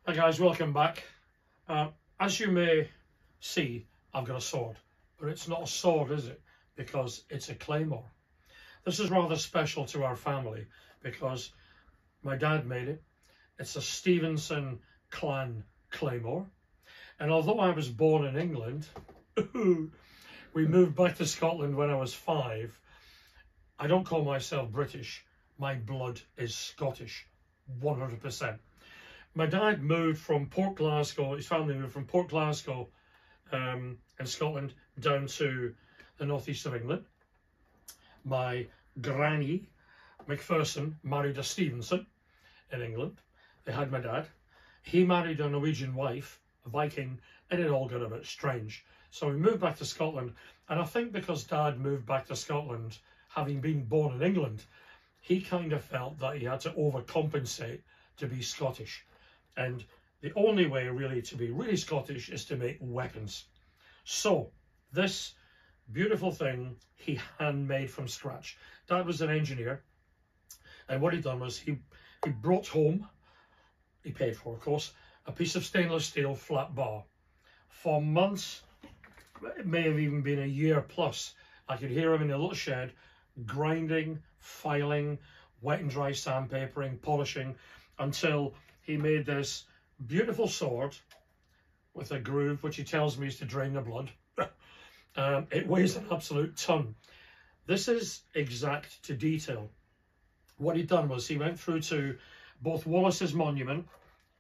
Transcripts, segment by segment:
Hi guys, welcome back. As you may see, I've got a sword, but it's not a sword, is it? Because it's a Claymore. This is rather special to our family because my dad made it. It's a Stephenson clan Claymore. And although I was born in England, we moved back to Scotland when I was 5. I don't call myself British. My blood is Scottish, 100%. My dad moved from Port Glasgow, his family moved from Port Glasgow in Scotland down to the northeast of England. My granny, Macpherson, married a Stephenson in England. They had my dad. He married a Norwegian wife, a Viking, and it all got a bit strange. So we moved back to Scotland, and I think because Dad moved back to Scotland, having been born in England, he kind of felt that he had to overcompensate to be Scottish. And the only way really to be really Scottish is to make weapons. So this beautiful thing he handmade from scratch. Dad was an engineer, and what he'd done was he brought home, he paid for of course, a piece of stainless steel flat bar. For months, it may have even been a year plus, I could hear him in a little shed grinding, filing, wet and dry sandpapering, polishing, until he made this beautiful sword with a groove, which he tells me is to drain the blood. It weighs an absolute ton. This is exact to detail. What he'd done was he went through to both Wallace's Monument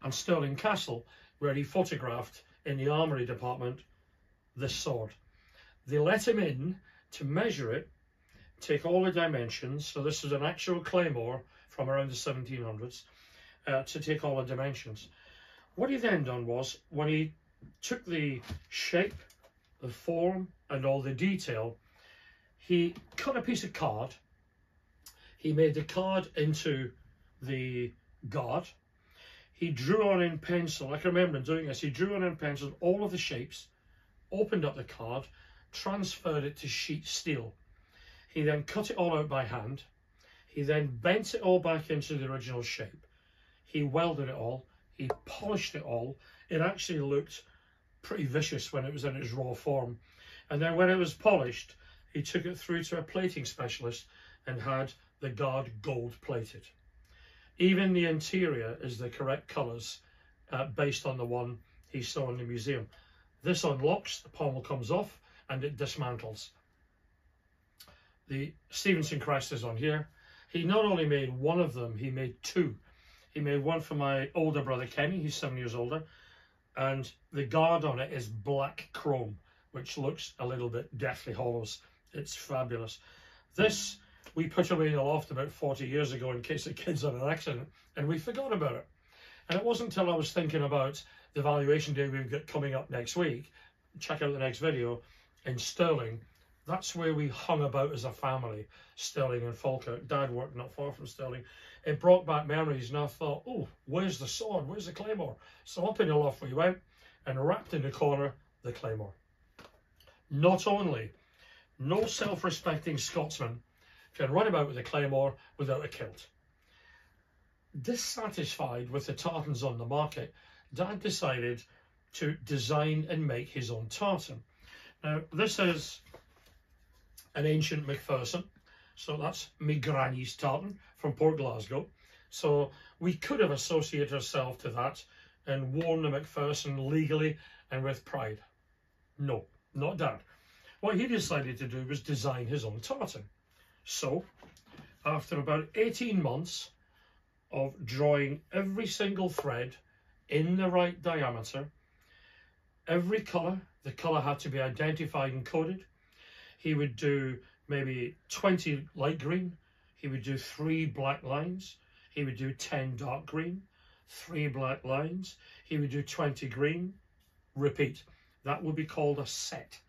and Stirling Castle, where he photographed in the armoury department this sword. They let him in to measure it, take all the dimensions. So this is an actual Claymore from around the 1700s. To take all the dimensions. What he then done was, when he took the shape, the form and all the detail, he cut a piece of card. He made the card into the guard. He drew on in pencil, I can remember him doing this, he drew on in pencil all of the shapes, opened up the card, transferred it to sheet steel. He then cut it all out by hand. He then bent it all back into the original shape. He welded it all, he polished it all. It actually looked pretty vicious when it was in its raw form. And then when it was polished, he took it through to a plating specialist and had the guard gold plated. Even the interior is the correct colours based on the one he saw in the museum. This unlocks, the pommel comes off and it dismantles. The Stephenson crest is on here. He not only made one of them, he made 2. He made one for my older brother Kenny, he's 7 years older, and the guard on it is black chrome, which looks a little bit Deathly Hallows. It's fabulous. This we put away in the loft about 40 years ago in case the kids had an accident, and we forgot about it. And it wasn't until I was thinking about the valuation day we've got coming up next week, check out the next video, in Stirling. That's where we hung about as a family, Stirling and Falkirk. Dad worked not far from Stirling. It brought back memories, and I thought, oh, where's the sword? Where's the Claymore? So up in the loft we went, and wrapped in the corner, the Claymore. Not only, no self-respecting Scotsman can run about with a Claymore without a kilt. Dissatisfied with the tartans on the market, Dad decided to design and make his own tartan. Now, this is an ancient Macpherson, so that's me granny's tartan from Port Glasgow. So we could have associated ourselves to that and worn the Macpherson legally and with pride. No, not Dad. What he decided to do was design his own tartan. So after about 18 months of drawing every single thread in the right diameter, every colour, the colour had to be identified and coded. He would do maybe 20 light green, he would do 3 black lines, he would do 10 dark green, 3 black lines, he would do 20 green, repeat. That would be called a set.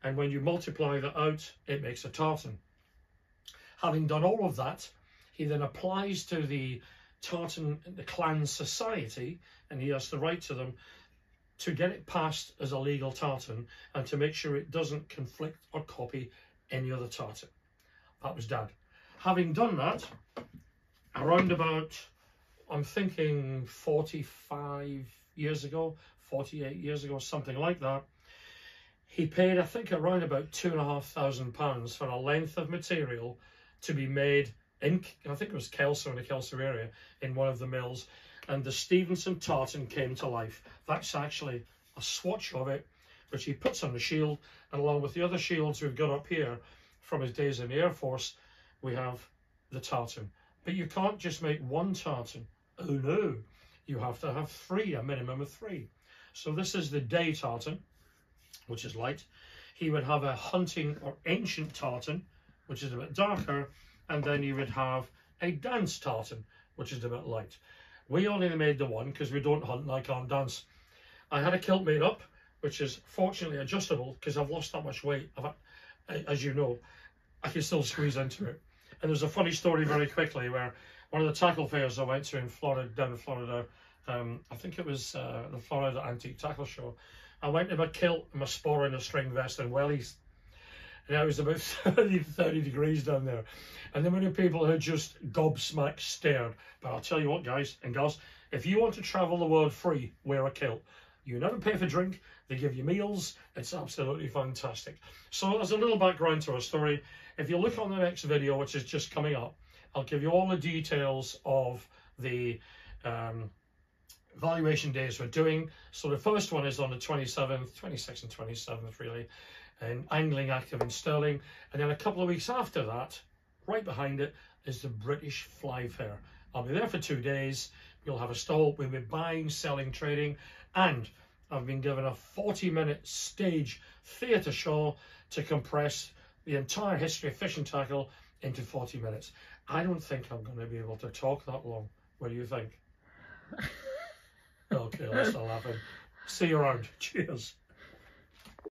And when you multiply that out, it makes a tartan. Having done all of that, he then applies to the tartan, the clan society, and he has to write to them to get it passed as a legal tartan and to make sure it doesn't conflict or copy any other tartan. That was Dad. Having done that, around about I'm thinking 45 years ago, 48 years ago, something like that. He paid, I think, around about £2,500 for a length of material to be made in, I think it was Kelso, in the Kelso area, in one of the mills. And the Stephenson tartan came to life. That's actually a swatch of it, which he puts on the shield. And along with the other shields we've got up here from his days in the Air Force, we have the tartan. But you can't just make one tartan. Oh no, you have to have three, a minimum of three. So this is the day tartan, which is light. He would have a hunting or ancient tartan, which is a bit darker, and then you would have a dance tartan, which is a bit light. We only made the one because we don't hunt and I can't dance. I had a kilt made up, which is fortunately adjustable because I've lost that much weight. As you know, I can still squeeze into it. And there's a funny story very quickly where one of the tackle fairs I went to in Florida, down in Florida, I think it was the Florida Antique Tackle Show. I went in my kilt, my spore and a string vest and wellies. And it was about 30 degrees down there. And the many people who just gobsmacked stared. But I'll tell you what, guys and girls, if you want to travel the world free, wear a kilt. You never pay for drink, they give you meals, it's absolutely fantastic. So as a little background to our story, if you look on the next video, which is just coming up, I'll give you all the details of the valuation days we're doing. So the first one is on the 27th, 26th and 27th really, and angling active in Stirling. And then a couple of weeks after that, right behind it, is the British Fly Fair. I'll be there for 2 days. You'll have a stall. We'll be buying, selling, trading, and I've been given a 40-minute stage theatre show to compress the entire history of fishing tackle into 40 minutes. I don't think I'm going to be able to talk that long. What do you think? Okay, let's not laugh. See you around. Cheers.